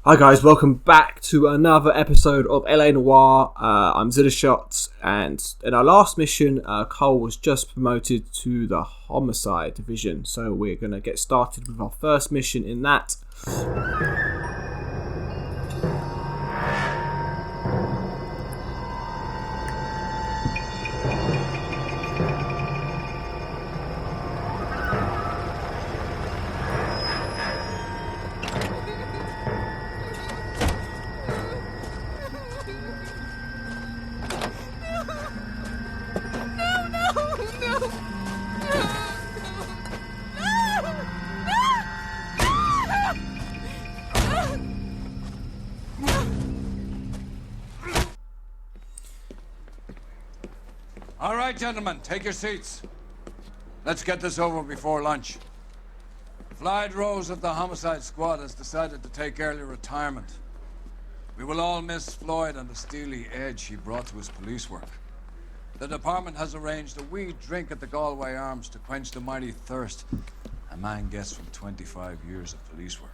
Hi guys, welcome back to another episode of LA Noire. I'm Zillashots, and in our last mission, Cole was just promoted to the homicide division. So we're going to get started with our first mission in that. All right, gentlemen, take your seats. Let's get this over before lunch. Floyd Rose of the Homicide Squad has decided to take early retirement. We will all miss Floyd and the steely edge he brought to his police work. The department has arranged a wee drink at the Galway Arms to quench the mighty thirst a man gets from 25 years of police work.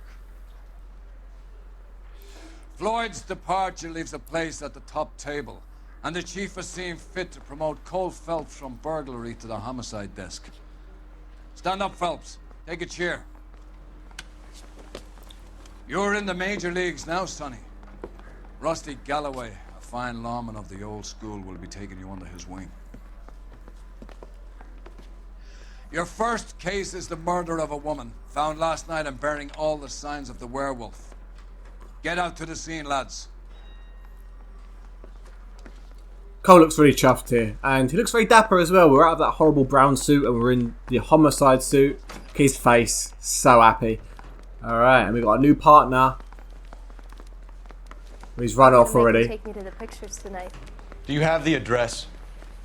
Floyd's departure leaves a place at the top table, and the chief has seen fit to promote Cole Phelps from burglary to the homicide desk. Stand up, Phelps. Take a chair. You're in the major leagues now, Sonny. Rusty Galloway, a fine lawman of the old school, will be taking you under his wing. Your first case is the murder of a woman, found last night and bearing all the signs of the werewolf. Get out to the scene, lads. Cole looks really chuffed here, and he looks very dapper as well. We're out of that horrible brown suit and we're in the homicide suit. His face, so happy. Alright, and we've got a new partner. He's run off already. Take me to the pictures tonight. Do you have the address?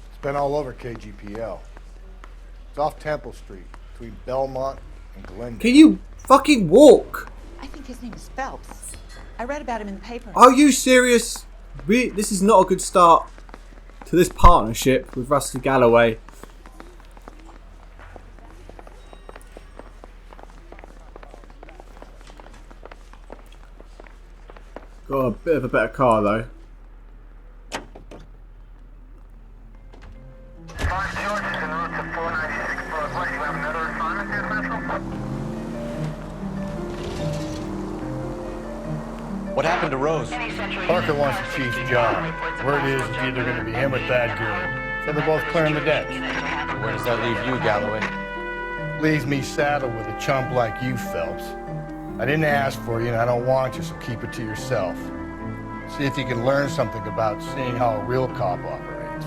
It's been all over KGPL. It's off Temple Street, between Belmont and Glendale. Can you fucking walk? I think his name is Phelps. I read about him in the paper. Are you serious? This is not a good start to this partnership with Rusty Galloway. Got a bit of a better car though. What happened to Rose? Parker wants the chief's job. Word is it's either going to be him or Thad Gould. So they're both clearing the decks. Where does that leave you, Galloway? Leaves me saddled with a chump like you, Phelps. I didn't ask for you and I don't want you, so keep it to yourself. See if you can learn something about seeing how a real cop operates.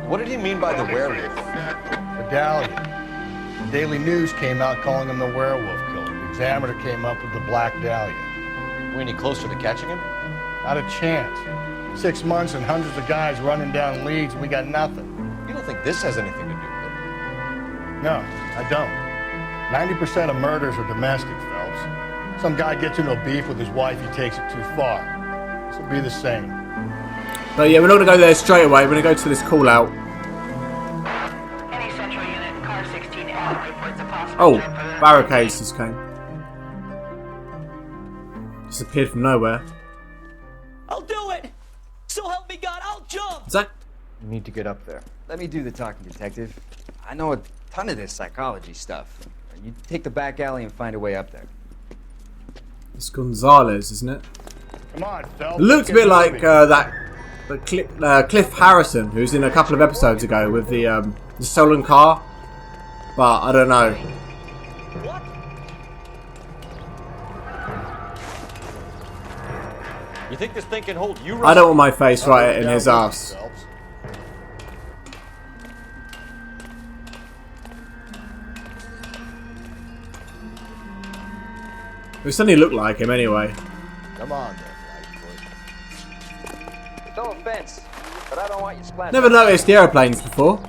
What did he mean by the werewolf? Medallion. The Daily News came out calling him the werewolf killer. The Examiner came up with the Black Dahlia. Are we any closer to catching him? Not a chance. 6 months and hundreds of guys running down leads and we got nothing. You don't think this has anything to do with it? No, I don't. 90% of murders are domestic, Phelps. Some guy gets into a beef with his wife, he takes it too far. This will be the same. But yeah, we're not going to go there straight away. We're going to go to this call out. Any central unit, car 16L reports a possible Oh, trip for the- barricades just came. Disappeared from nowhere. I'll do it! So help me God, I'll jump! Is that... You need to get up there. Let me do the talking, detective. I know a ton of this psychology stuff. You take the back alley and find a way up there. It's Gonzalez, isn't it? Come on, Phelps. It looks a let's bit get like moving. Cliff Harrison, who's in a couple of episodes ago with the stolen car. But I don't know. What? You think this thing can hold you? I don't want my face right in his ass. Phelps. It suddenly looked like him anyway. Come on, there, Lightfoot. No offense, but I don't want you splattered. Never noticed the aeroplanes before.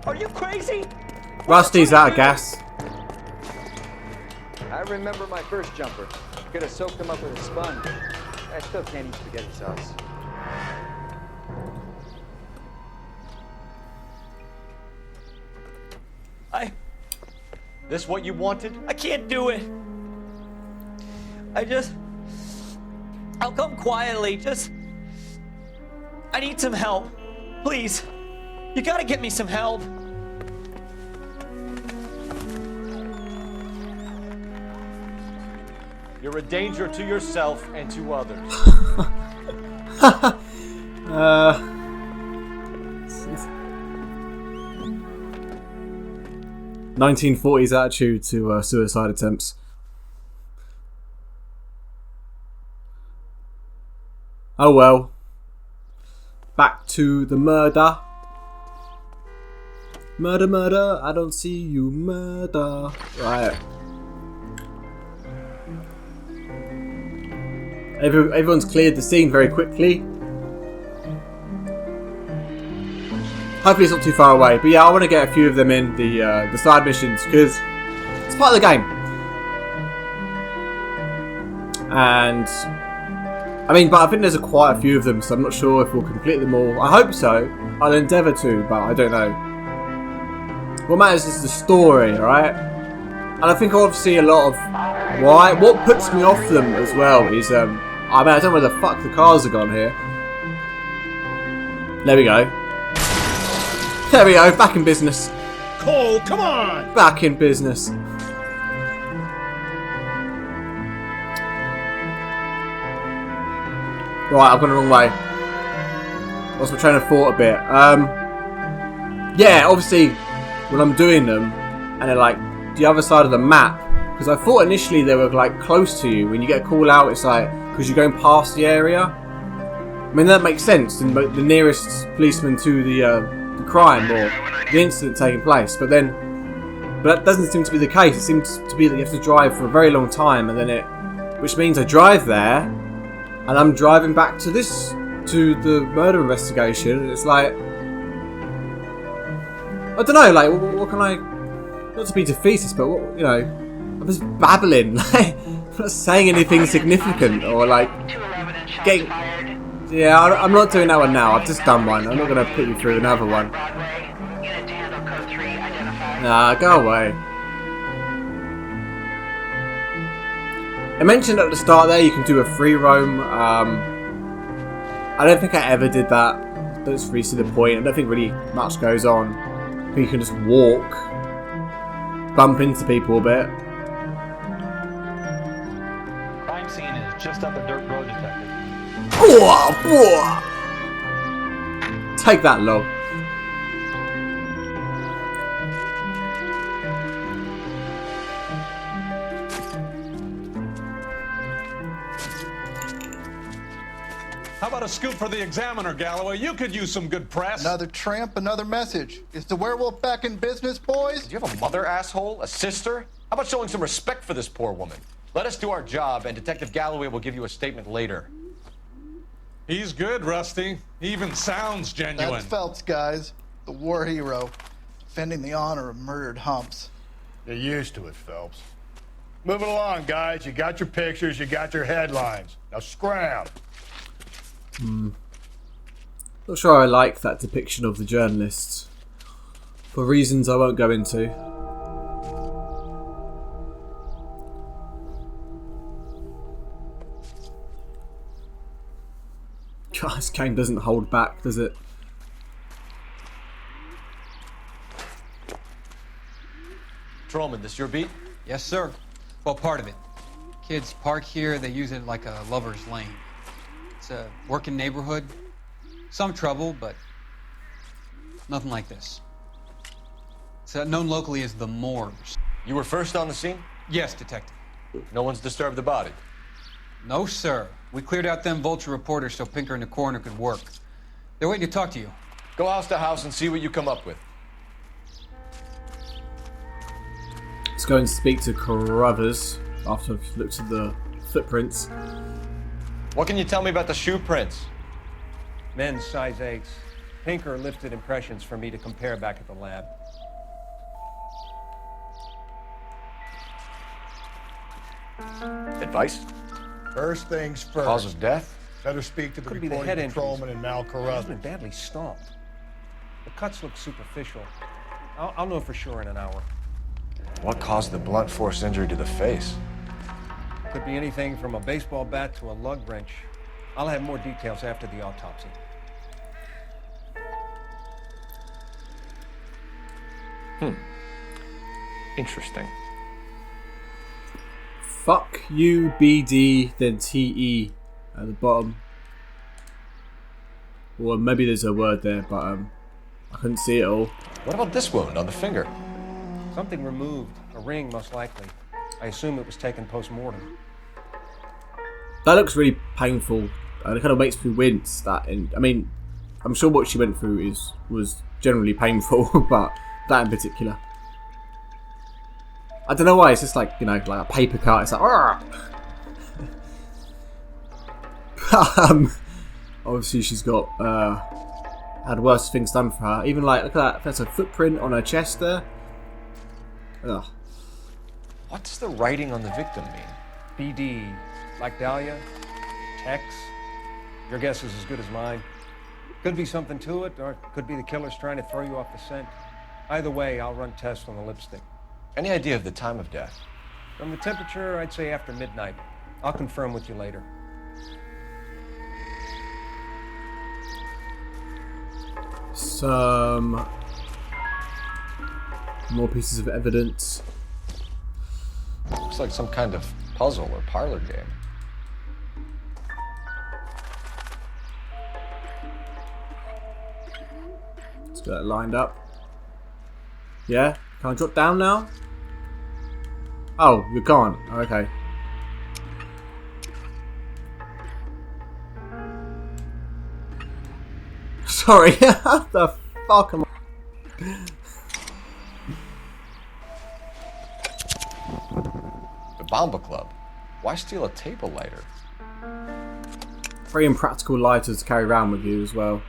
Are you crazy? Rusty's out of gas. I remember my first jumper. Could have soaked him up with a sponge. I still can't eat spaghetti sauce. This what you wanted? I can't do it. I just I'll come quietly. Just... I need some help. Please. You gotta get me some help. You're a danger to yourself and to others. 1940s attitude to suicide attempts. Oh well. Back to the murder. Murder, murder, I don't see you murder. Right. Everyone's cleared the scene very quickly. Hopefully it's not too far away. But yeah, I want to get a few of them in, the side missions, because it's part of the game. And I mean, but I think there's quite a few of them, so I'm not sure if we'll complete them all. I hope so. I'll endeavour to, but I don't know. What matters is the story, alright? And I think obviously a lot of why. What puts me off them as well is I mean, I don't know where the fuck the cars have gone here. There we go. There we go, back in business. Cole, come on! Back in business. Right, I've gone the wrong way. Lost my train of thought a bit. Yeah, obviously, when I'm doing them, and they're like the other side of the map, because I thought initially they were like close to you. When you get a call out, it's like because you're going past the area. I mean that makes sense. The nearest policeman to the crime or the incident taking place, but that doesn't seem to be the case. It seems to be that you have to drive for a very long time, and then which means I drive there, and I'm driving back to the murder investigation, and it's like I don't know, like what can I? Not to be defeatist, but what, you know, I'm just babbling, like I'm not saying anything significant or like getting. Yeah, I'm not doing that one now. I've just done one. I'm not going to put you through another one. Nah, go away. I mentioned at the start there you can do a free roam. I don't think I ever did that. That's really the point. I don't think really much goes on. I think you can just walk, bump into people a bit. Crime scene is just up a dirt road, detective. Take that, log. How about a scoop for the Examiner, Galloway? You could use some good press. Another tramp, another message. Is the werewolf back in business, boys? Do you have a mother, asshole? A sister? How about showing some respect for this poor woman? Let us do our job, and Detective Galloway will give you a statement later. He's good, Rusty. He even sounds genuine. That's Phelps, guys. The war hero. Defending the honor of murdered humps. You're used to it, Phelps. Moving along, guys. You got your pictures, you got your headlines. Now scram. Not sure I like that depiction of the journalists. For reasons I won't go into. God, this game doesn't hold back, does it? Trollman, this your beat? Yes, sir. Well, part of it. Kids park here, they use it like a lover's lane. It's a working neighborhood. Some trouble, but nothing like this. It's known locally as the Moors. You were first on the scene? Yes, detective. No one's disturbed the body? No, sir. We cleared out them vulture reporters so Pinker and the coroner could work. They're waiting to talk to you. Go house to house and see what you come up with. Let's go and speak to Carruthers after I've looked at the footprints. What can you tell me about the shoe prints? Men's size 8s. Pinker lifted impressions for me to compare back at the lab. Advice? First things first. Cause of death? Better speak to the Could be the reporting head patrolman injuries. and Mal He's Carruthers. been badly stomped. The cuts look superficial. I'll know for sure in an hour. What caused the blunt force injury to the face? Could be anything from a baseball bat to a lug wrench. I'll have more details after the autopsy. Interesting. Fuck you, BD, then TE at the bottom. Or maybe there's a word there, but I couldn't see it all. What about this wound on the finger? Something removed. A ring, most likely. I assume it was taken post-mortem. That looks really painful. And it kind of makes me wince. I mean, I'm sure what she went through was generally painful, but that in particular. I don't know why. It's just like, you know, like a paper cut. It's like, obviously she's got had worse things done for her. Even like, look at that. There's a footprint on her chest there. Ugh. What does the writing on the victim mean? BD. Like Dahlia? Tex? Your guess is as good as mine. Could be something to it, or it could be the killer's trying to throw you off the scent. Either way, I'll run tests on the lipstick. Any idea of the time of death? From the temperature, I'd say after midnight. I'll confirm with you later. Some more pieces of evidence. Looks like some kind of puzzle or parlor game. Let's get that lined up. Yeah? Can I drop down now? Oh, you're gone. Okay. Sorry. What the fuck am I? The Bomba Club. Why steal a table lighter? Very impractical lighters to carry around with you as well.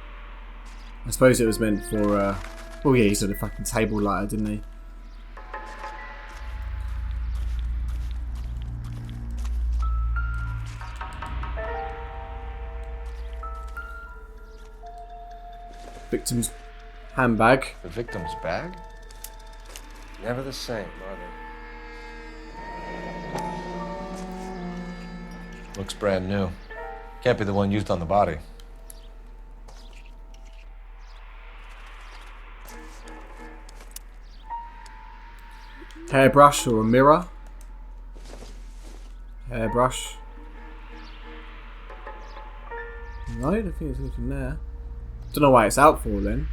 I suppose it was meant for, oh yeah, he said a fucking table lighter, didn't he? Victim's handbag. The victim's bag? Never the same, are they? Looks brand new. Can't be the one used on the body. Hairbrush or a mirror. Hairbrush. No, I don't think there's anything there. Don't know why it's out for then.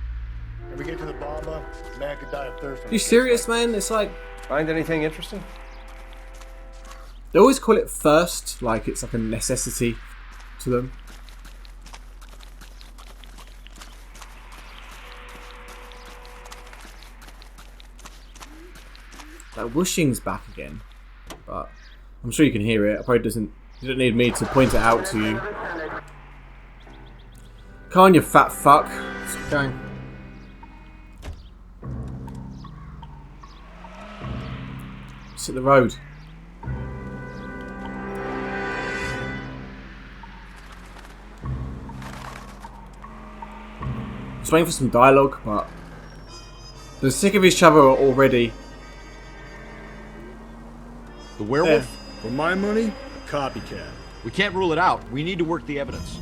If we get to the Bomba, man could die of thirst. Are you serious, man? It's like... Find anything interesting? They always call it first, like it's like a necessity to them. That whooshing's back again, but I'm sure you can hear it. It probably doesn't. You don't need me to point it out to you. Come on, you fat fuck. Let's get going. Just hit the road. Just waiting for some dialogue, but they're sick of each other already. The werewolf? For my money, a copycat. We can't rule it out. We need to work the evidence.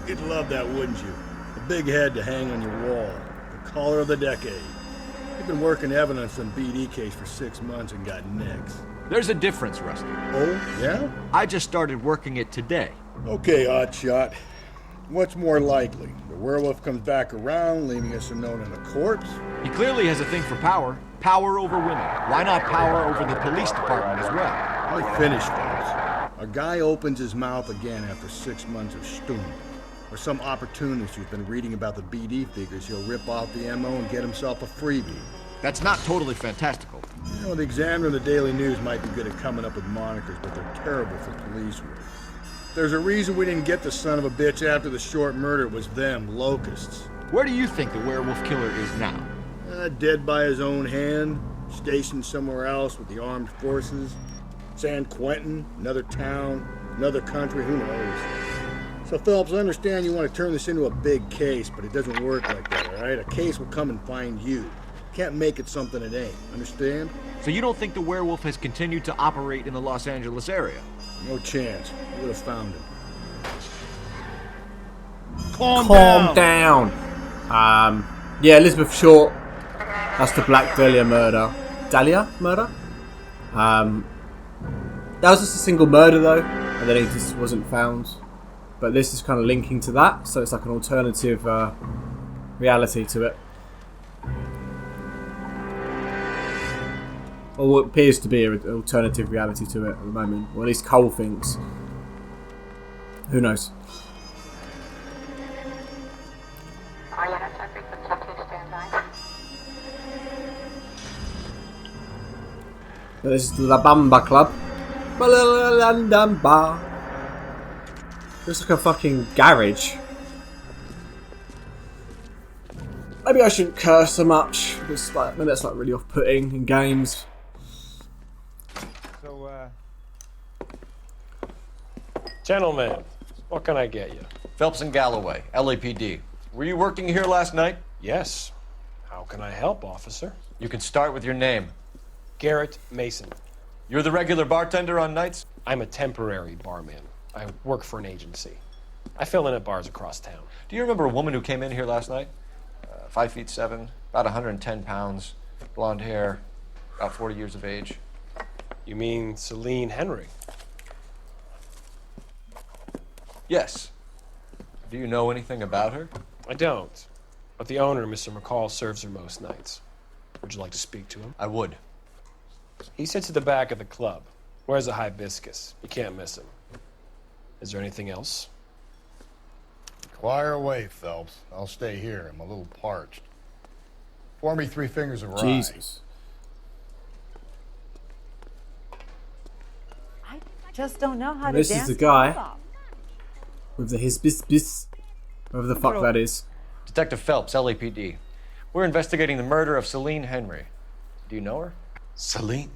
You'd love that, wouldn't you? A big head to hang on your wall. The caller of the decade. You've been working evidence on BD case for 6 months and got nicks. There's a difference, Rusty. Oh, yeah? I just started working it today. Okay, Oddshot. What's more likely? The werewolf comes back around, leaving us a note on the corpse? He clearly has a thing for power. Power over women. Why not power over the police department as well? Let me finish, folks. A guy opens his mouth again after 6 months of stewing. Or some opportunist who's been reading about the BD figures, he'll rip off the MO and get himself a freebie. That's not totally fantastical. You know, the Examiner and the Daily News might be good at coming up with monikers, but they're terrible for police work. There's a reason we didn't get the son of a bitch after the short murder. It was them, locusts. Where do you think the werewolf killer is now? Dead by his own hand, stationed somewhere else with the armed forces. San Quentin, another town, another country, who knows? So, Phelps, I understand you want to turn this into a big case, but it doesn't work like that, all right? A case will come and find you. Can't make it something it ain't. Understand? So you don't think the werewolf has continued to operate in the Los Angeles area? No chance. We would have found him. Calm down. Yeah, Elizabeth Short. That's the Black Dahlia murder. Dahlia murder? That was just a single murder though, and then it just wasn't found. But this is kind of linking to that, so it's like an alternative reality to it. Or what appears to be an alternative reality to it at the moment. Or at least Cole thinks. Who knows? But this is La Bamba Club. Looks like a fucking garage. Maybe I shouldn't curse so much. It's like, maybe that's like really off-putting in games. So, gentlemen, what can I get you? Phelps and Galloway, LAPD. Were you working here last night? Yes. How can I help, officer? You can start with your name. Garrett Mason. You're the regular bartender on nights? I'm a temporary barman. I work for an agency. I fill in at bars across town. Do you remember a woman who came in here last night? 5'7", about 110 pounds, blonde hair, about 40 years of age. You mean Celine Henry? Yes. Do you know anything about her? I don't. But the owner, Mr. McCall, serves her most nights. Would you like to speak to him? I would. He sits at the back of the club. Wears a hibiscus. You can't miss him. Is there anything else? Fire away, Phelps. I'll stay here. I'm a little parched. Pour me 3 fingers of rye. Jesus. I just don't know how to This dance. is the guy with the hibiscus, whatever the fuck that is. Detective Phelps, LAPD. We're investigating the murder of Celine Henry. Do you know her? Celine?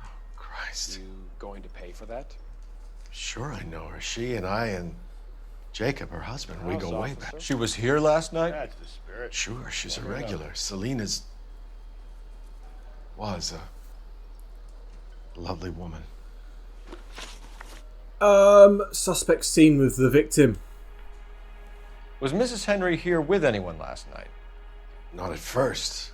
Oh, Christ. You going to pay for that? Sure I know her. She and I and Jacob, her husband, we go way back. She was here last night? That's the spirit. Sure, she's a regular. Celine was a lovely woman. Suspect seen with the victim. Was Mrs. Henry here with anyone last night? Not at first.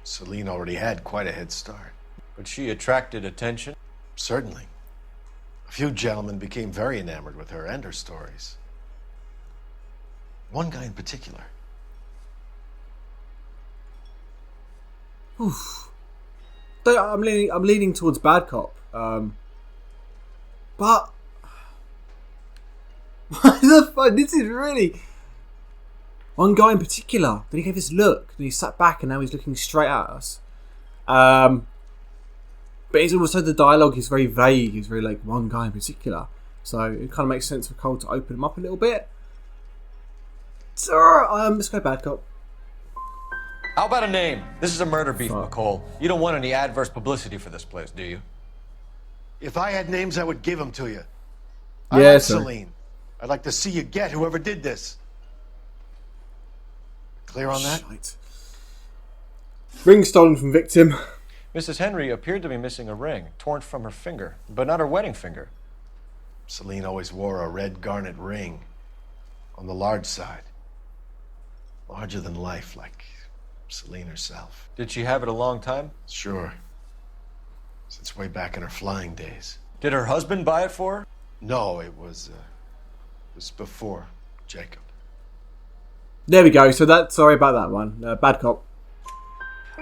Celine already had quite a head start. But she attracted attention? Certainly. A few gentlemen became very enamored with her and her stories. One guy in particular. Oof. I'm leaning towards bad cop. But what the fuck? This is really one guy in particular. Then he gave this look. Then he sat back, and now he's looking straight at us. But it's also the dialogue is very vague. It's very like one guy in particular. So it kind of makes sense for Cole to open him up a little bit. So, let's go bad cop. How about a name? This is a murder beef, McCall. You don't want any adverse publicity for this place, do you? If I had names, I would give them to you. Yeah, I like sir. Celine. I'd like to see you get whoever did this. Clear on that? Shite. Ring stolen from victim. Mrs. Henry appeared to be missing a ring, torn from her finger, but not her wedding finger. Celine always wore a red garnet ring on the large side. Larger than life, like Celine herself. Did she have it a long time? Sure. Since way back in her flying days. Did her husband buy it for her? No, it was before Jacob. There we go. So sorry about that one. Bad cop.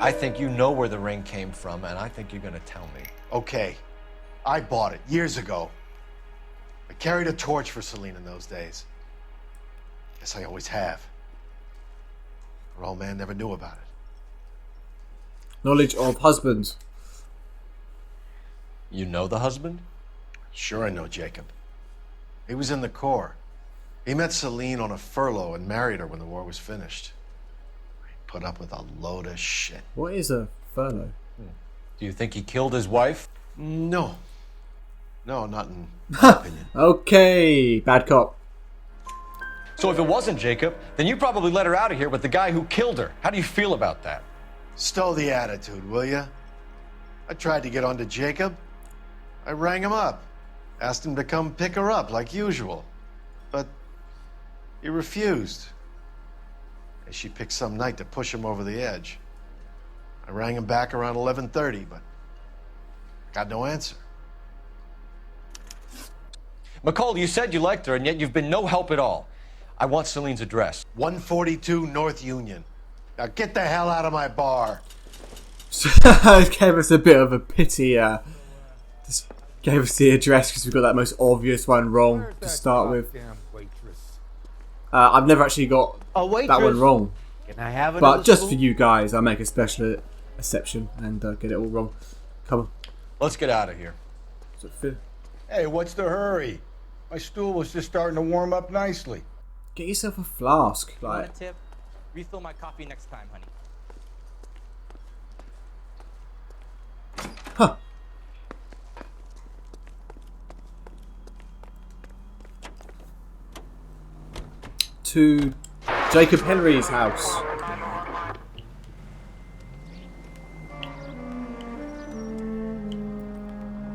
I think you know where the ring came from, and I think you're going to tell me. Okay. I bought it years ago. I carried a torch for Celine in those days. Guess I always have. Her old man never knew about it. Knowledge of husband. You know the husband? Sure I know Jacob. He was in the Corps. He met Celine on a furlough and married her when the war was finished. He put up with a load of shit. What is a furlough? Do you think he killed his wife? No. No, not in my opinion. Okay, bad cop. So if it wasn't Jacob, then you probably let her out of here with the guy who killed her. How do you feel about that? Stow the attitude, will ya? I tried to get onto Jacob. I rang him up. Asked him to come pick her up like usual. But he refused. And she picked some night to push him over the edge. I rang him back around 11:30, but I got no answer. McCall, you said you liked her, and yet you've been no help at all. I want Celine's address. 142 North Union. Now get the hell out of my bar. Gave us a bit of a pity. Just gave us the address because we got that most obvious one wrong to start with. I've never actually got that one wrong. Can I have but just for you guys, I'll make a special exception and get it all wrong. Come on. Let's get out of here. Hey, what's the hurry? My stool was just starting to warm up nicely. Get yourself a flask. Want a tip? Refill my coffee next time, honey. Huh. To Jacob Henry's house.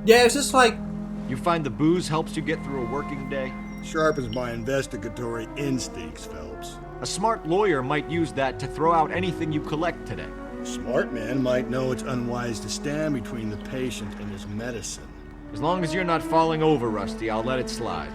Yeah, it's just like... You find the booze helps you get through a working day? Sharpens my investigatory instincts, Phelps. A smart lawyer might use that to throw out anything you collect today. A smart man might know it's unwise to stand between the patient and his medicine. As long as you're not falling over, Rusty, I'll let it slide.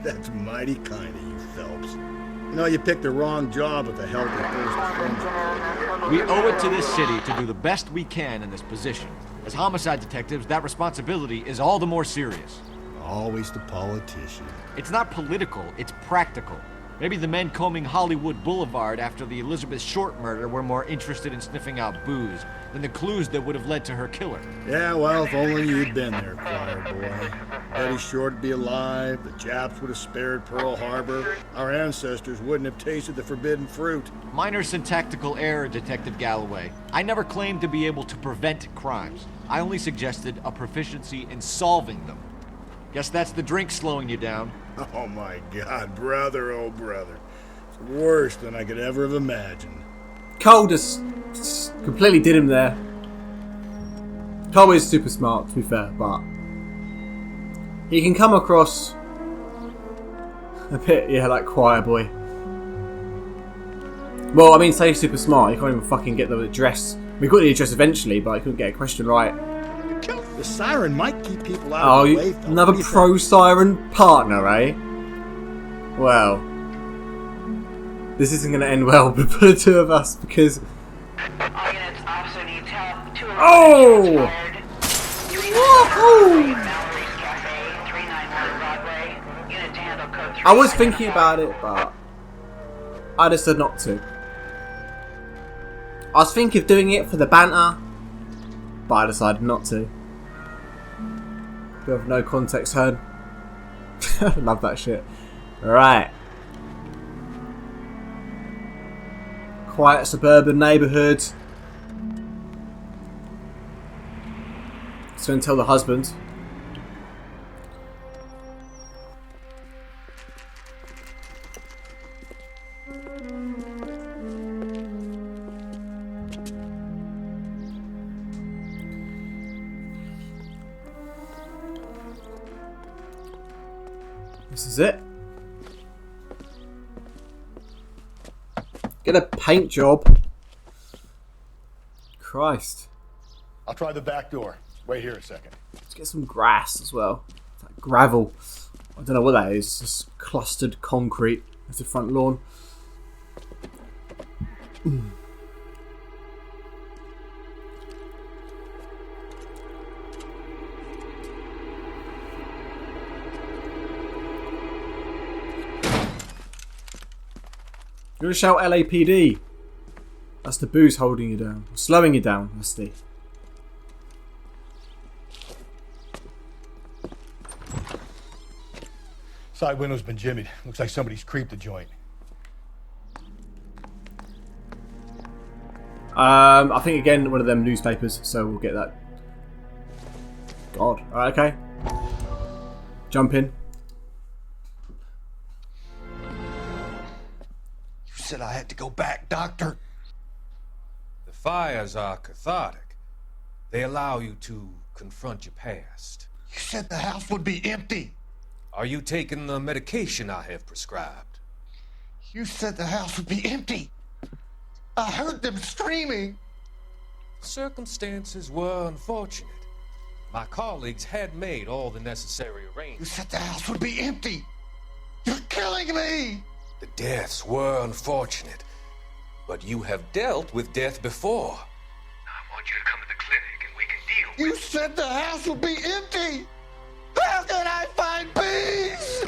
That's mighty kind of you, Phelps. You know, you picked the wrong job with a healthy thirst for friendship. We owe it to this city to do the best we can in this position. As homicide detectives, that responsibility is all the more serious. Always the politician. It's not political, it's practical. Maybe the men combing Hollywood Boulevard after the Elizabeth Short murder were more interested in sniffing out booze than the clues that would have led to her killer. Yeah, well, if only you'd been there, choir boy. Betty Short would be alive, the Japs would have spared Pearl Harbor, our ancestors wouldn't have tasted the forbidden fruit. Minor syntactical error, Detective Galloway. I never claimed to be able to prevent crimes. I only suggested a proficiency in solving them. Guess that's the drink slowing you down. Oh my God, brother, oh brother. It's worse than I could ever have imagined. Cole just completely did him there. Cole is super smart, to be fair, but he can come across a bit, yeah, like choir boy. Well, I mean, say he's super smart, he can't even fucking get the address. We got the address eventually, but he couldn't get a question right. The siren might keep people out of the way. Another pro-siren partner, eh? Well, this isn't going to end well for the two of us because... All units, officer needs help. 2 Oh! Woohoo! Cafe, 391 Broadway. Unit to handle code 3. I was thinking about it, but I decided not to. I was thinking of doing it for the banter, but I decided not to. Bit of no context heard. Love that shit. Right. Quiet suburban neighbourhood. So tell the husband. This is it. Get a paint job. Christ. I'll try the back door. Wait here a second. Let's get some grass as well. It's like gravel. I don't know what that is. Just clustered concrete. That's the front lawn. You're gonna shout LAPD. That's the booze holding you down. Slowing you down, Rusty. Side window's been jimmied. Looks like somebody's creeped the joint. I think again one of them newspapers, so we'll get that. God. Alright, okay. Jump in. You said I had to go back, Doctor. The Fires are cathartic. They allow you to confront your past. You said the house would be empty. Are you taking the medication I have prescribed? You said the house would be empty. I heard them screaming. Circumstances were unfortunate. My colleagues had made all the necessary You arrangements. said the house would be empty. You're killing me. The deaths were unfortunate, but you have dealt with death before. I want you to come to the clinic and we can deal You said the house would be empty. How can I find peace?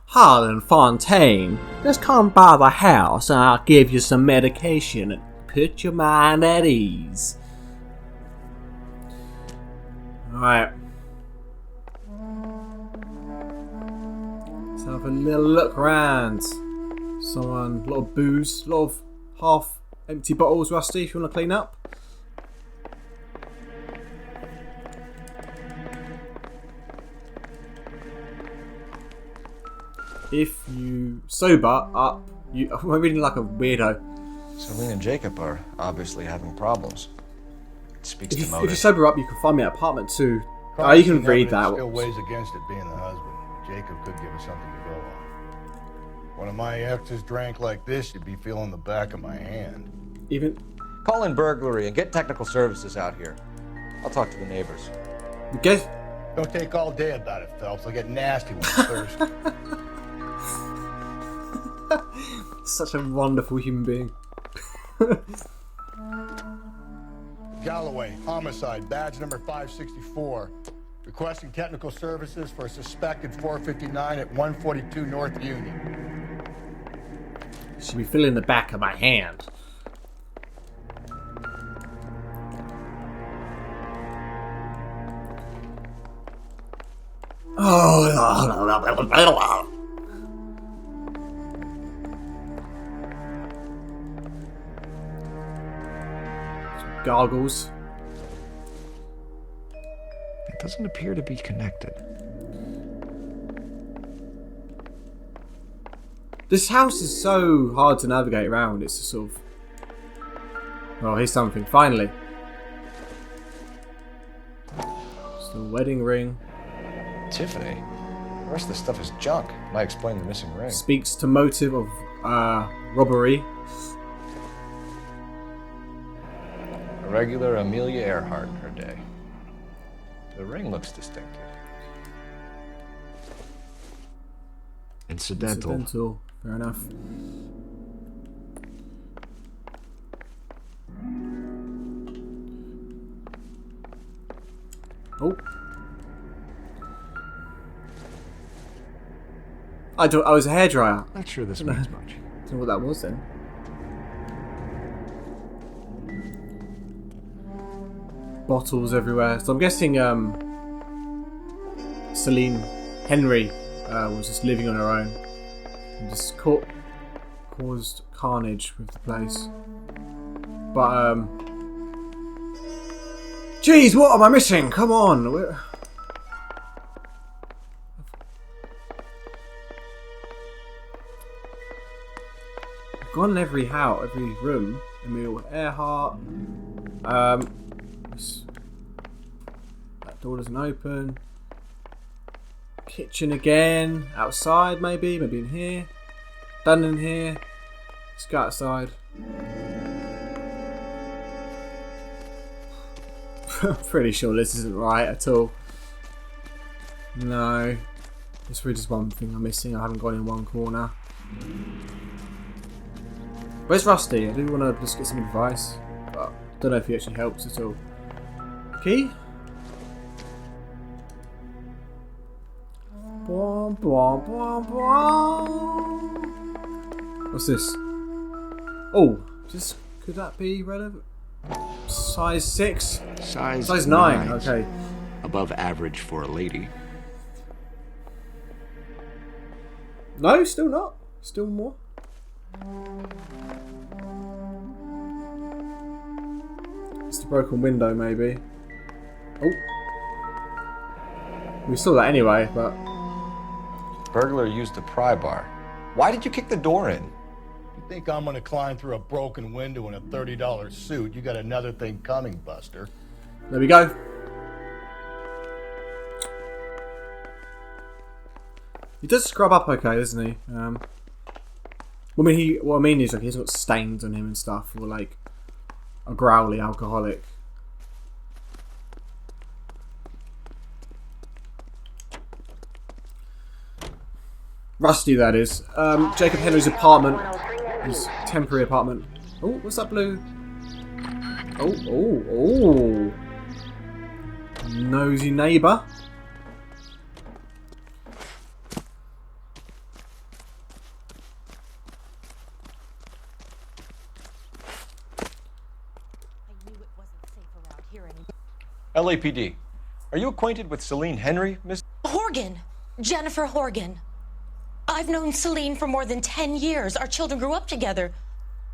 Harlan Fontaine, just come by the house and I'll give you some medication and put your mind at ease. Alright. Let's have a little look around. Someone, a lot of booze, a lot of half empty bottles, Rusty, if you want to clean up. If you sober up, I'm reading like a weirdo. Celine and Jacob are obviously having problems. It speaks to If motive. you sober up, you can find me at apartment 2. You Promising can read evidence that. Still weighs against it being the husband. Jacob could give us something to go on. One of my exes drank like this, you'd be feeling the back of my hand. Even Call in burglary and get technical services out here. I'll talk to the neighbors. Guess. Don't take all day about it, Phelps. I'll get nasty when I'm thirsty. Such a wonderful human being. Galloway, homicide, badge number 564. Requesting technical services for a suspected 459 at 142 North Union. Should be feeling the back of my hand. Oh. Goggles. It doesn't appear to be connected. This house is so hard to navigate around. It's just sort of. Oh, here's something. Finally. It's the wedding ring. Tiffany? The rest of the stuff is junk. Might explain the missing ring. Speaks to motive of robbery. A regular Amelia Earhart in her day. The ring looks distinctive. Incidental. Fair enough. Oh. I was a hairdryer. Not sure this means much. Don't know what that was then. Bottles everywhere. So I'm guessing Celine Henry was just living on her own and just caused carnage with the place. But geez, what am I missing? Come on. I've gone in every house, every room. Emil Earhart. That door doesn't open. Kitchen again. Outside maybe in here. Done in here. Let's go outside. Pretty sure this isn't right at all. No. There's really just one thing I'm missing. I haven't gone in one corner. Where's Rusty? I do want to just get some advice. But I don't know if he actually helps at all. Key? What's this? Oh, could that be relevant? Size 6? Size 9, okay. Above average for a lady. No, still not. Still more. It's the broken window, maybe. Oh. We saw that anyway, but... burglar used a pry bar. Why did you kick the door in? You think I'm gonna climb through a broken window in a $30 suit? You got another thing coming, Buster. There we go. He does scrub up okay, doesn't he? What I mean is like he's got stains on him and stuff, or like a growly alcoholic. Rusty, that is. Jacob Henry's apartment, his temporary apartment. Oh, what's that blue? Oh. Nosy neighbour. LAPD. Are you acquainted with Celine Henry, Miss? Horgan. Jennifer Horgan. I've known Celine for more than 10 years. Our children grew up together.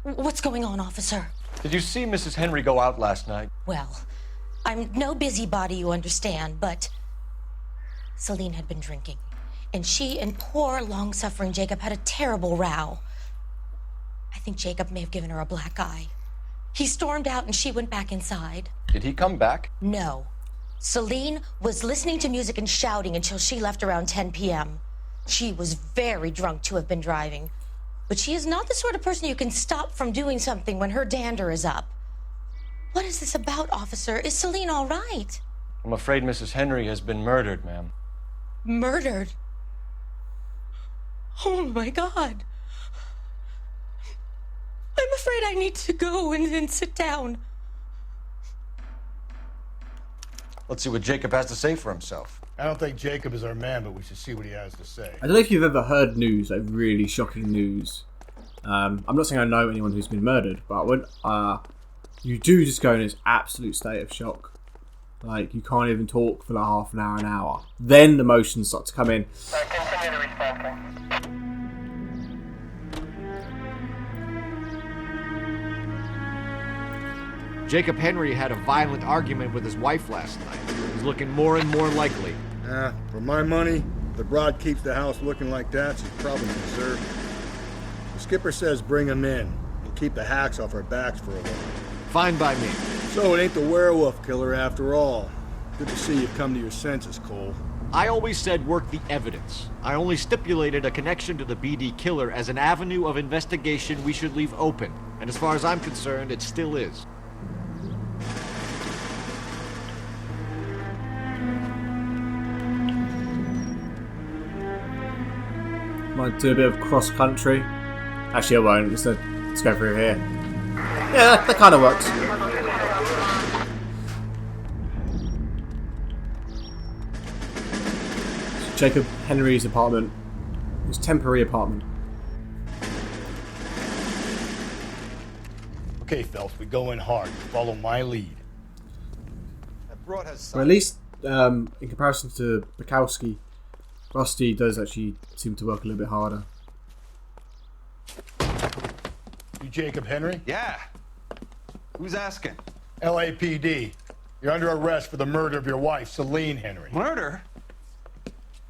What's going on, officer? Did you see Mrs. Henry go out last night? Well, I'm no busybody, you understand, but Celine had been drinking. And she and poor, long-suffering Jacob had a terrible row. I think Jacob may have given her a black eye. He stormed out and she went back inside. Did he come back? No. Celine was listening to music and shouting until she left around 10 p.m. She was very drunk to have been driving. But she is not the sort of person you can stop from doing something when her dander is up. What is this about, officer? Is Celine all right? I'm afraid Mrs. Henry has been murdered, ma'am. Murdered? Oh, my God. I'm afraid I need to go and sit down. Let's see what Jacob has to say for himself. I don't think Jacob is our man, but we should see what he has to say. I don't know if you've ever heard news, like really shocking news. I'm not saying I know anyone who's been murdered, but when you do just go in this absolute state of shock. Like, you can't even talk for like half an hour. Then the emotions start to come in. Continue to respond. Jacob Henry had a violent argument with his wife last night. He's looking more and more likely. For my money, if the broad keeps the house looking like that, she's probably deserved it. The skipper says bring him in and keep the hacks off our backs for a while. Fine by me. So it ain't the werewolf killer after all. Good to see you've come to your senses, Cole. I always said work the evidence. I only stipulated a connection to the BD killer as an avenue of investigation we should leave open. And as far as I'm concerned, it still is. Might do a bit of cross country. Actually, I won't. Let's go through here. Yeah, that kind of works. Jacob Henry's apartment. His temporary apartment. Okay, Phelps, we go in hard. Follow my lead. Well, at least, in comparison to Bukowski, Rusty does actually seem to work a little bit harder. You Jacob Henry? Yeah. Who's asking? LAPD. You're under arrest for the murder of your wife, Celine Henry. Murder?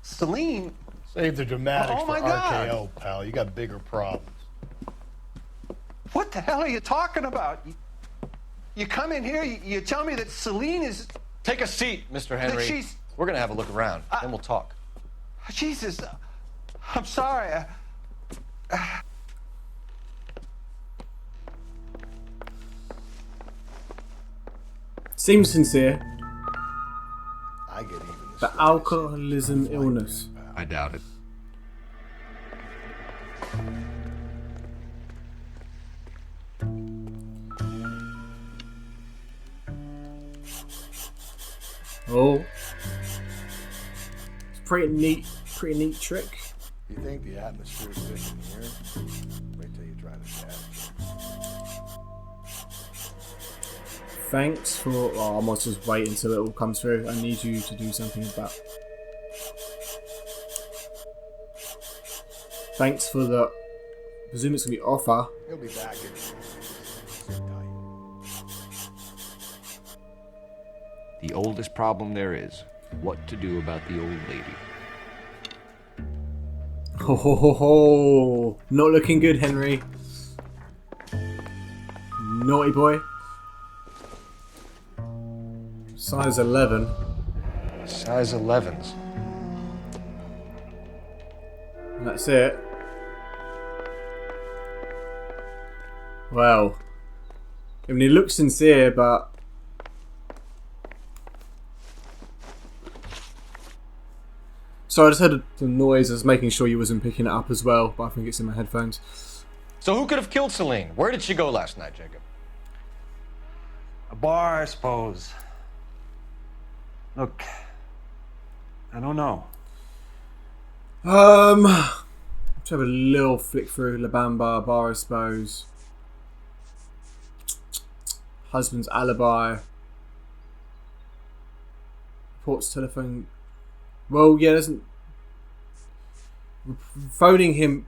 Celine? Save the dramatics Oh, for my God. RKO, pal. You got bigger problems. What the hell are you talking about? You come in here, you tell me that Celine is... Take a seat, Mr. Henry. she's- We're gonna have a look around, then we'll talk. Jesus, I'm sorry. Seems sincere. I get even The alcoholism illness. I doubt it. Oh. It's pretty neat trick. You think the atmosphere's good in here? Wait till you try the gas. Thanks for... Oh, I might just wait until it all comes through. I need you to do something about... Thanks for the... I presume it's going to be offer. He'll be back in. Sit tight. The oldest problem there is, what to do about the old lady. Ho ho ho ho! Not looking good, Henry. Naughty boy. Size 11. Size 11s. And that's it. Well, I mean, he looks sincere, but so I just heard the noise. I was making sure you wasn't picking it up as well, but I think it's in my headphones. So who could have killed Celine? Where did she go last night, Jacob? A bar, I suppose. Look, I don't know. Let's have a little flick through. La Bamba, bar, I suppose. Husband's alibi. Reports telephone. Well, yeah, doesn't. Phoning him.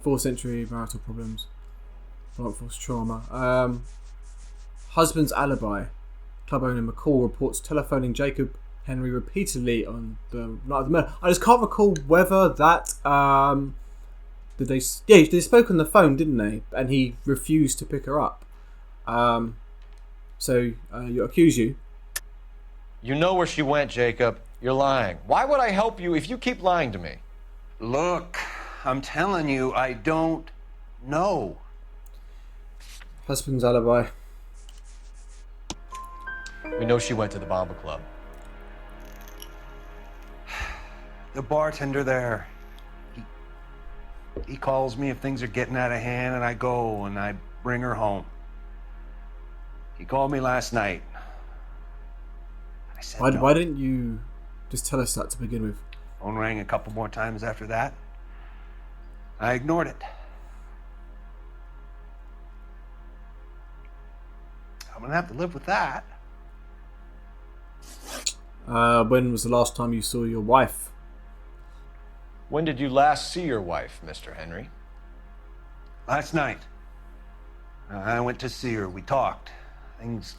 4th century marital problems. Blunt force trauma. Husband's alibi. Club owner McCall reports telephoning Jacob Henry repeatedly on the night of the murder. I just can't recall whether that. Did they? Yeah, they spoke on the phone, didn't they? And he refused to pick her up. So you accuse you. You know where she went, Jacob. You're lying. Why would I help you if you keep lying to me? Look, I'm telling you, I don't know. Husband's alibi. We know she went to the Bomba Club. The bartender there, he calls me if things are getting out of hand, and I go and I bring her home. He called me last night. I said no. Why didn't you just tell us that to begin with? Phone rang a couple more times after that. I ignored it. I'm gonna have to live with that. When was the last time you saw your wife? When did you last see your wife, Mr. Henry? Last night. I went to see her. We talked. Things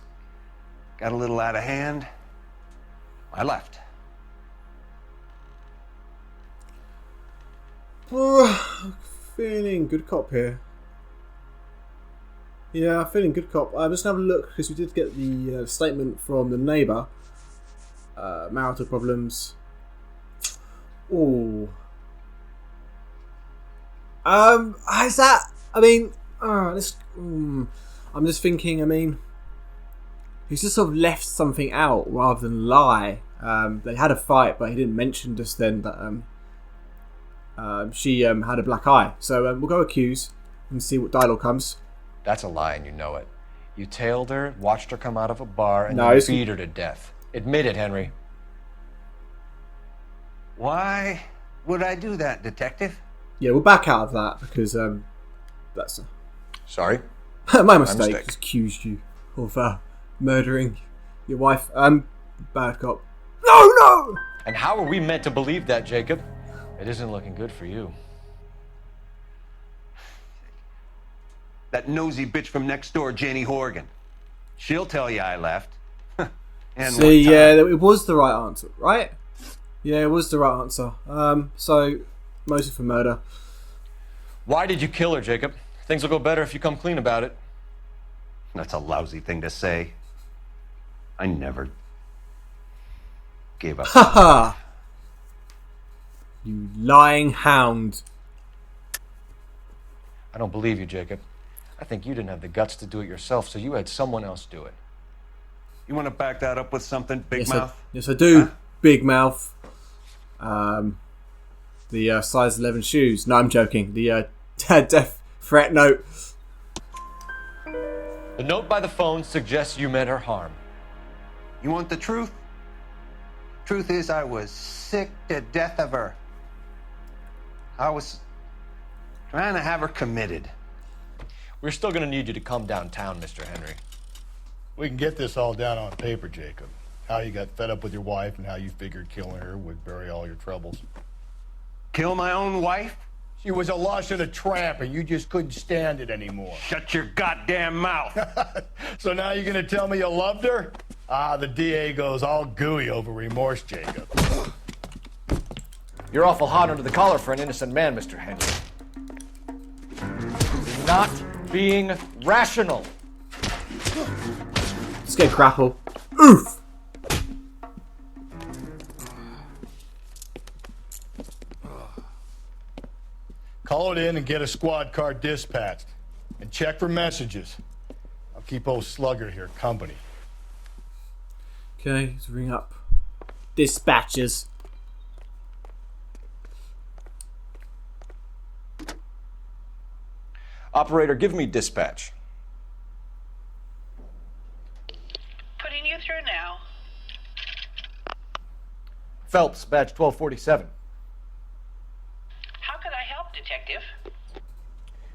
got a little out of hand. I left. Feeling good cop here. Yeah, feeling good cop. I'm just gonna have a look because we did get the statement from the neighbour. Marital problems. Oh. Is that? I mean, I'm just thinking. I mean, he's just sort of left something out rather than lie. They had a fight, but he didn't mention just then that she had a black eye. So we'll go accuse and see what dialogue comes. That's a lie, and you know it. You tailed her, watched her come out of a bar, and No, you beat her to death. Admit it, Henry. Why would I do that, detective? Yeah, we'll back out of that because that's Sorry? my mistake. Just accused you of murdering your wife. Bad cop. No! And how are we meant to believe that, Jacob? It isn't looking good for you. That nosy bitch from next door, Janie Horgan. She'll tell you I left. And See, yeah, it was the right answer, right? Yeah, it was the right answer. So, motive for murder. Why did you kill her, Jacob? Things will go better if you come clean about it. That's a lousy thing to say. I never gave up. Ha ha! You lying hound. I don't believe you, Jacob. I think you didn't have the guts to do it yourself, so you had someone else do it. You want to back that up with something, Big Mouth? Yes, I do. Huh? Big Mouth. The size 11 shoes. No, I'm joking. The death threat note. The note by the phone suggests you meant her harm. You want the truth? Truth is, I was sick to death of her. I was trying to have her committed. We're still going to need you to come downtown, Mr. Henry. We can get this all down on paper, Jacob. How you got fed up with your wife and how you figured killing her would bury all your troubles. Kill my own wife? She was a lush and a tramp, and you just couldn't stand it anymore. Shut your goddamn mouth. So now you're gonna tell me you loved her? The DA goes all gooey over remorse, Jacob. You're awful hot under the collar for an innocent man, Mr. Henry. You're not being rational. Let's get grapple. Oof! Call it in and get a squad car dispatched. And check for messages. I'll keep old Slugger here company. Okay, let's ring up dispatches. Operator, give me dispatch. Putting you through now. Phelps, badge 1247. How could I help, Detective?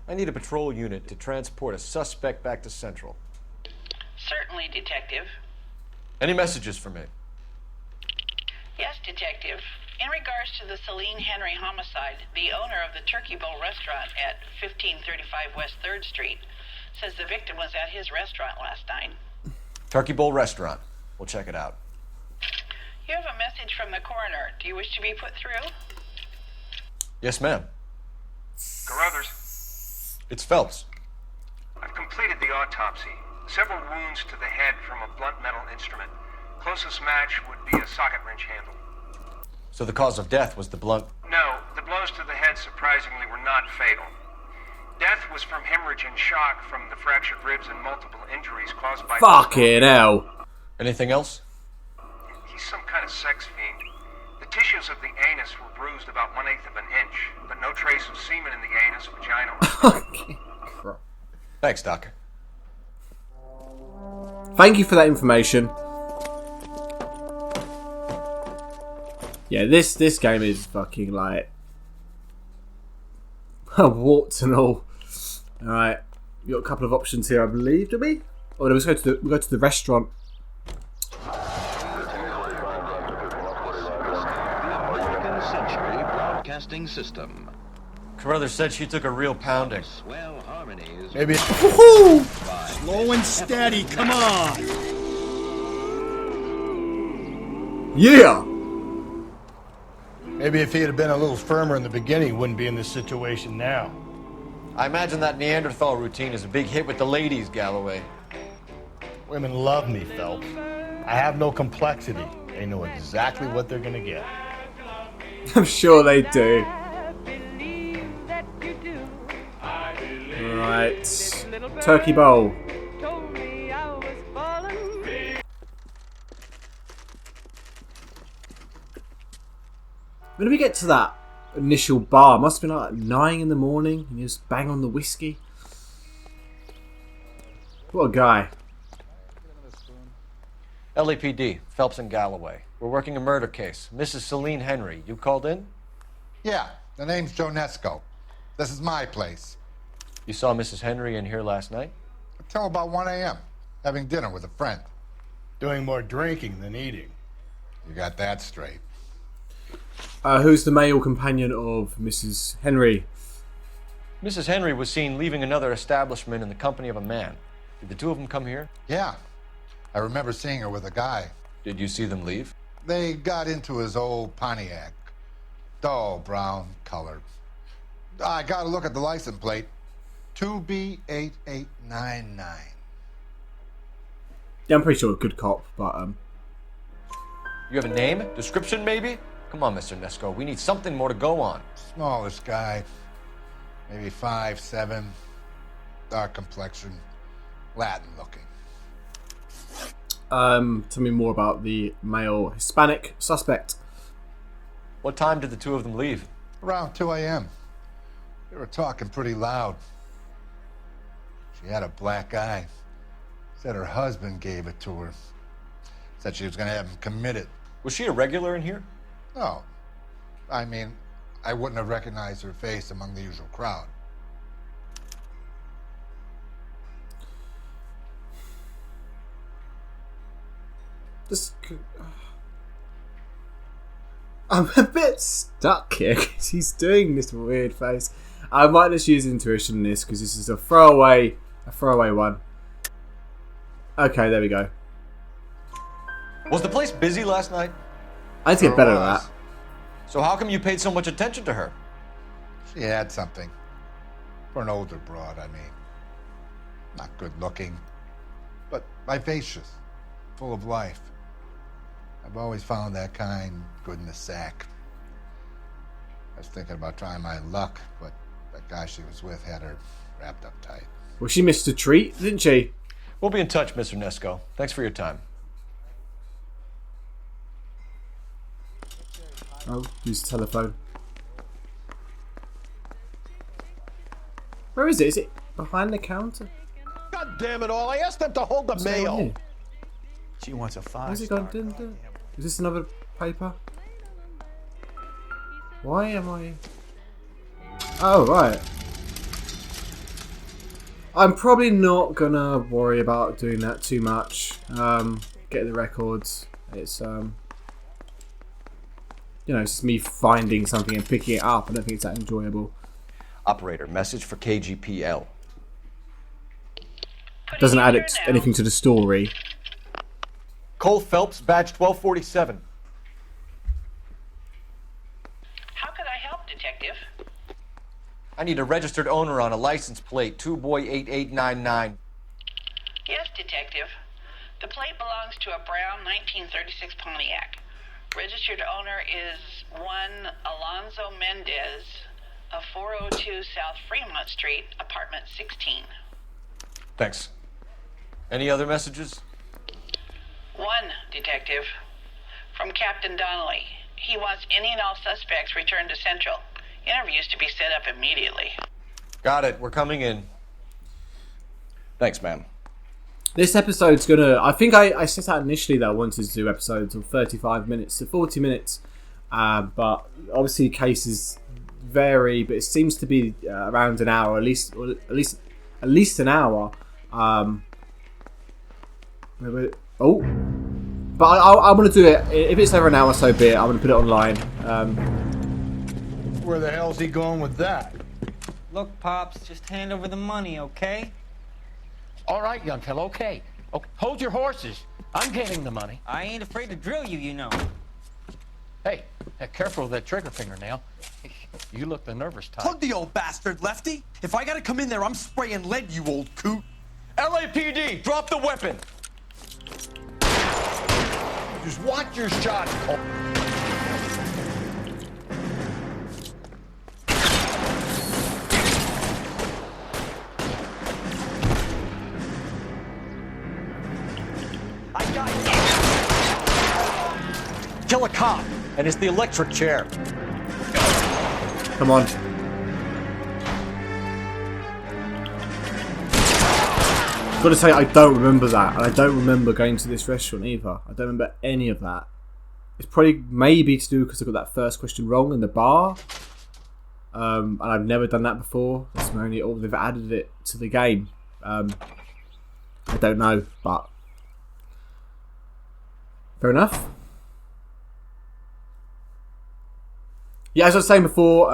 I need a patrol unit to transport a suspect back to Central. Certainly, Detective. Any messages for me? Yes, Detective. In regards to the Celine Henry homicide, the owner of the Turkey Bowl restaurant at 1535 West 3rd Street says the victim was at his restaurant last night. Turkey Bowl restaurant. We'll check it out. You have a message from the coroner. Do you wish to be put through? Yes, ma'am. Carruthers, It's Phelps. I've completed the autopsy. Several wounds to the head from a blunt metal instrument. Closest match would be a socket wrench handle. So the cause of death was the blunt. No, the blows to the head surprisingly were not fatal. Death was from hemorrhage and shock from the fractured ribs and multiple injuries caused by... Fucking hell. Anything else? He's some kind of sex fiend. The tissues of the anus were bruised about 1/8 of an inch, but no trace of semen in the anus, vagina, or... Thanks, Doc. Thank you for that information. Yeah, this game is fucking like warts and all. All right, we got a couple of options here, I believe. Do we? Oh, no, we go to the restaurant. American Century Broadcasting System. Carruthers said she took a real pounding. Swell harmonies. Maybe. Woohoo! Slow and steady, come on! Yeah! Maybe if he had been a little firmer in the beginning, he wouldn't be in this situation now. I imagine that Neanderthal routine is a big hit with the ladies, Galloway. Women love me, Phelps. I have no complexity. They know exactly what they're gonna get. I'm sure they do. Right. Turkey bowl. When did we get to that initial bar? Must have been like 9 in the morning and you just bang on the whiskey. What a guy. LAPD, Phelps and Galloway. We're working a murder case. Mrs. Celine Henry, you called in? Yeah, the name's Jonesco. This is my place. You saw Mrs. Henry in here last night? Until about 1 a.m., having dinner with a friend. Doing more drinking than eating. You got that straight. Who's the male companion of Mrs. Henry? Mrs. Henry was seen leaving another establishment in the company of a man. Did the two of them come here? Yeah, I remember seeing her with a guy. Did you see them leave? They got into his old Pontiac. Dull brown color. I got a look at the license plate. 2B8899. Yeah, I'm pretty sure a good cop, but You have a name? Description, maybe? Come on, Mr. Nesco. We need something more to go on. Smallest guy. Maybe 5'7". Dark complexion. Latin looking. Tell me more about the male Hispanic suspect. What time did the two of them leave? Around 2 a.m. They were talking pretty loud. She had a black eye. Said her husband gave it to her. Said she was going to have him committed. Was she a regular in here? No. I mean, I wouldn't have recognized her face among the usual crowd. I'm a bit stuck here because he's doing this weird face. I might just use intuition in this because this is a throwaway one. Okay, there we go. Was the place busy last night? I need to get better at that. So how come you paid so much attention to her? She had something. For an older broad, I mean. Not good looking, but vivacious, full of life. I've always found that kind good in the sack. I was thinking about trying my luck, but that guy she was with had her wrapped up tight. Well, she missed a treat, didn't she? We'll be in touch, Mr. Nesco. Thanks for your time. Oh, use the telephone. Where is it? Is it behind the counter? God damn it all! I asked them to hold the mail. She wants a 5. Where's it gone? Is this another paper? Why am I... Oh, right. I'm probably not gonna worry about doing that too much. Get the records. It's you know, it's just me finding something and picking it up. I don't think it's that enjoyable. Operator, message for KGPL. Doesn't add anything to the story. Cole Phelps, badge 1247. How could I help, Detective? I need a registered owner on a license plate, 2boy8899. Yes, Detective. The plate belongs to a brown 1936 Pontiac. Registered owner is one Alonzo Mendez of 402 South Fremont Street, apartment 16. Thanks. Any other messages? One, Detective. From Captain Donnelly. He wants any and all suspects returned to Central. Interviews to be set up immediately. Got it. We're coming in. Thanks, ma'am. This episode's gonna... I think I set out initially that I wanted to do episodes of 35 minutes to 40 minutes. But obviously cases vary, but it seems to be around an hour, at least an hour. Oh, but I'm gonna do it. If it's over an hour, so be it. I'm gonna put it online. Where the hell's he going with that? Look, Pops, just hand over the money, okay? All right, young fellow, okay. Hold your horses. I'm getting the money. I ain't afraid to drill you, you know. Hey, careful of that trigger fingernail. You look the nervous type. Plug the old bastard, Lefty. If I gotta come in there, I'm spraying lead, you old coot. LAPD, drop the weapon. Just watch your shot, Cole. I got you. Kill a cop, and it's the electric chair. Come on. I've got to say, I don't remember that, and I don't remember going to this restaurant either. I don't remember any of that. It's probably maybe to do because I got that first question wrong in the bar, and I've never done that before. That's only all they've added it to the game. I don't know, but fair enough. Yeah, as I was saying before,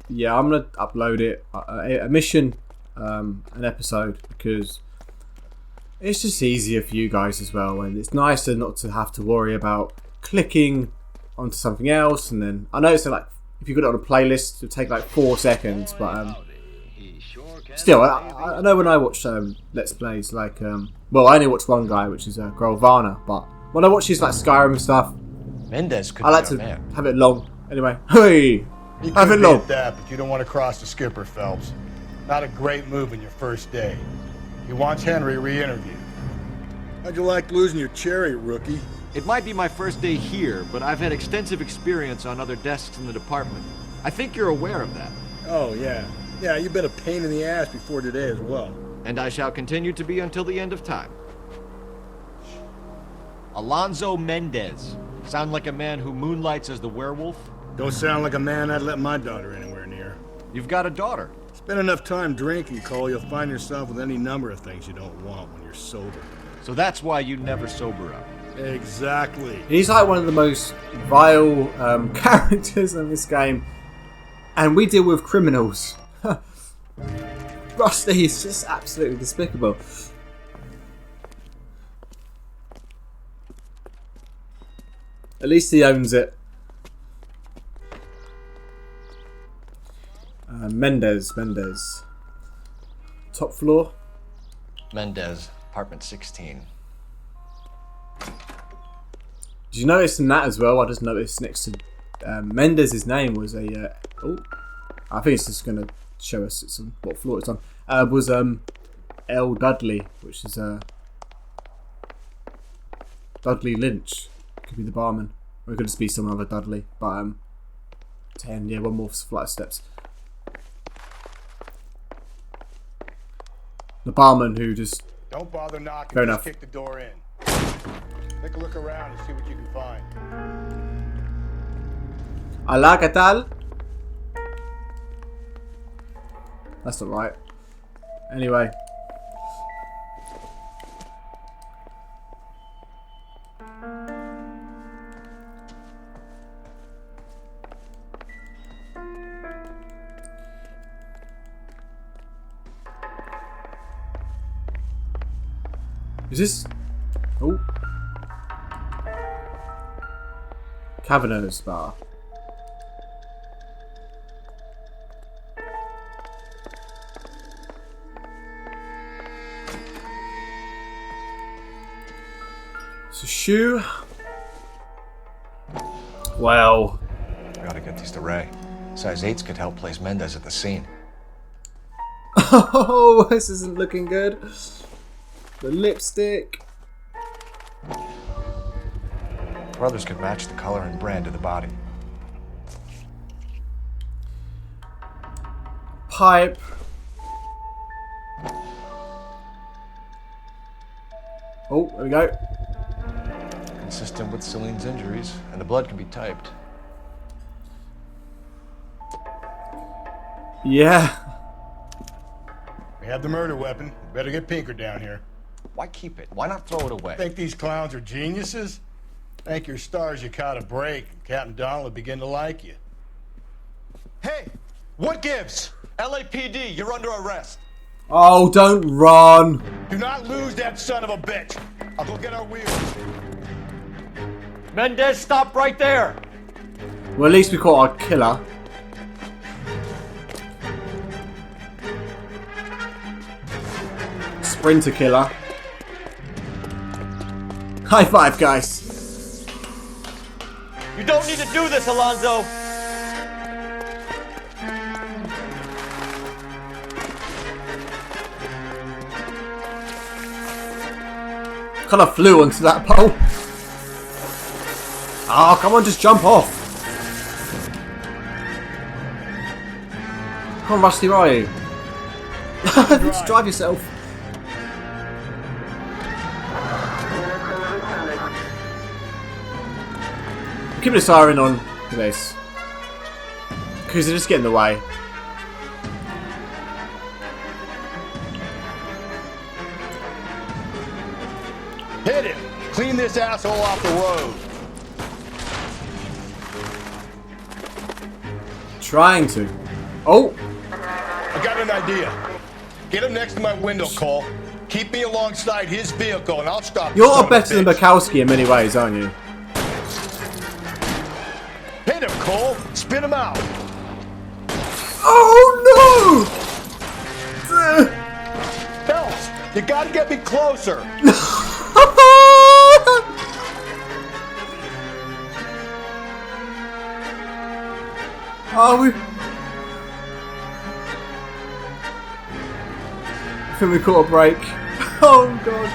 yeah, I'm gonna upload it a mission, an episode, because it's just easier for you guys as well, and it's nicer not to have to worry about clicking onto something else. And then I know it's like if you got it on a playlist, it'll take like 4 seconds, but still, I know when I watch Let's Plays, like well, I only watch one guy, which is Grolvana, but when I watch his like Skyrim stuff, Mendez could I like be to our man. have it long. Anyway, hey, You have it could long. get that, but you don't want to cross the skipper, Phelps. Not a great move in your first day. He wants Henry re-interviewed. How'd you like losing your cherry, rookie? It might be my first day here, but I've had extensive experience on other desks in the department. I think you're aware of that. Oh, yeah. Yeah, you've been a pain in the ass before today as well. And I shall continue to be until the end of time. Alonzo Mendez. Sound like a man who moonlights as the werewolf? Don't sound like a man I'd let my daughter anywhere near. You've got a daughter. Spend enough time drinking, Cole, you'll find yourself with any number of things you don't want when you're sober. So that's why you never sober up. Exactly. He's like one of the most vile characters in this game, and we deal with criminals. Rusty is just absolutely despicable. At least he owns it. Mendez. Top floor. Mendez, apartment 16. Did you notice in that as well? I just noticed next to Mendez's name was a. I think it's just gonna show us it's on what floor it's on. Was L. Dudley, which is Dudley Lynch. Could be the barman, or it could just be some other Dudley. But 10, yeah, one more flight of steps. The barman who just. Don't bother knocking. Fair Just enough. kick the door in. Take a look around and see what you can find. Hola, ¿qué tal? That's not right. Anyway. Is this... Oh. Cavernous bar. It's a shoe. Well. Gotta get these to Ray. Size 8s could help place Mendez at the scene. Oh, this isn't looking good. The lipstick. Brothers could match the color and brand of the body. Pipe. Oh, there we go. Consistent with Celine's injuries, and the blood can be typed. Yeah. We have the murder weapon. Better get Pinker down here. Why keep it? Why not throw it away? Think these clowns are geniuses? Thank your stars you caught a break, and Captain Donald will begin to like you. Hey, what gives? LAPD, you're under arrest. Oh, don't run. Do not lose that son of a bitch. I'll go get our wheels. Mendez, stop right there! Well, at least we caught our killer. Sprinter killer. High five, guys. You don't need to do this, Alonzo! Kind of flew onto that pole. Oh, come on, just jump off. Come on, Rusty, where are you? Just drive yourself. Keep the siren on for this. Because they're just getting in the way. Hit him! Clean this asshole off the road. Trying to. Oh! I got an idea. Get him next to my window, Cole. Keep me alongside his vehicle and I'll stop. You're better than Bukowski in many ways, aren't you? Hit him, Cole. Spin him out. Oh no! Phelps, you gotta get me closer. Oh, I think we caught a break. Oh god.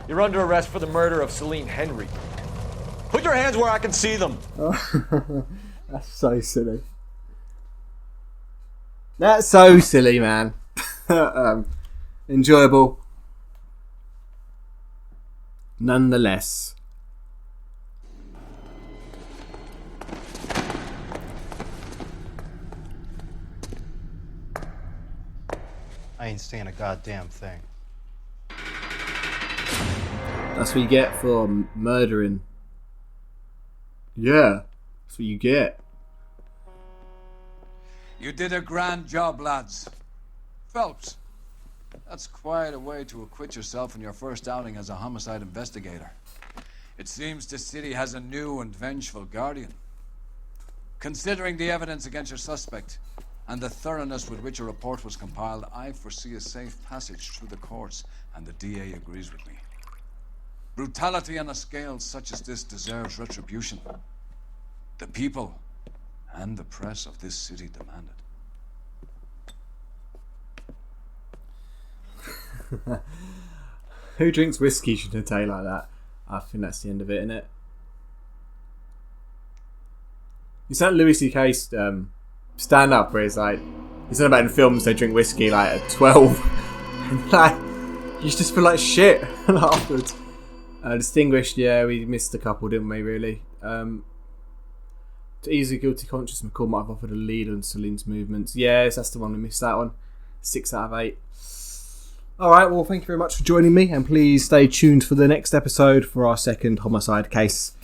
You're under arrest for the murder of Celine Henry. Put your hands where I can see them. That's so silly. That's so silly, man. Enjoyable. Nonetheless. I ain't seeing a goddamn thing. That's what you get for murdering. Yeah, that's what you get. You did a grand job, lads. Phelps, that's quite a way to acquit yourself in your first outing as a homicide investigator. It seems the city has a new and vengeful guardian. Considering the evidence against your suspect and the thoroughness with which a report was compiled, I foresee a safe passage through the courts, and the DA agrees with me. Brutality on a scale such as this deserves retribution. The people and the press of this city demand it. Who drinks whiskey should a day like that? I think that's the end of it, isn't it? It's that Louis C.K. stand up where he's like, he's not about in films they drink whiskey like at 12. And like, you just feel like shit afterwards. Distinguished, yeah, we missed a couple, didn't we, really? To easy guilty conscience, McCall might have offered a lead on Celine's movements. Yes, that's the one we missed, that one. 6 out of 8. Alright, well, thank you very much for joining me, and please stay tuned for the next episode for our second homicide case.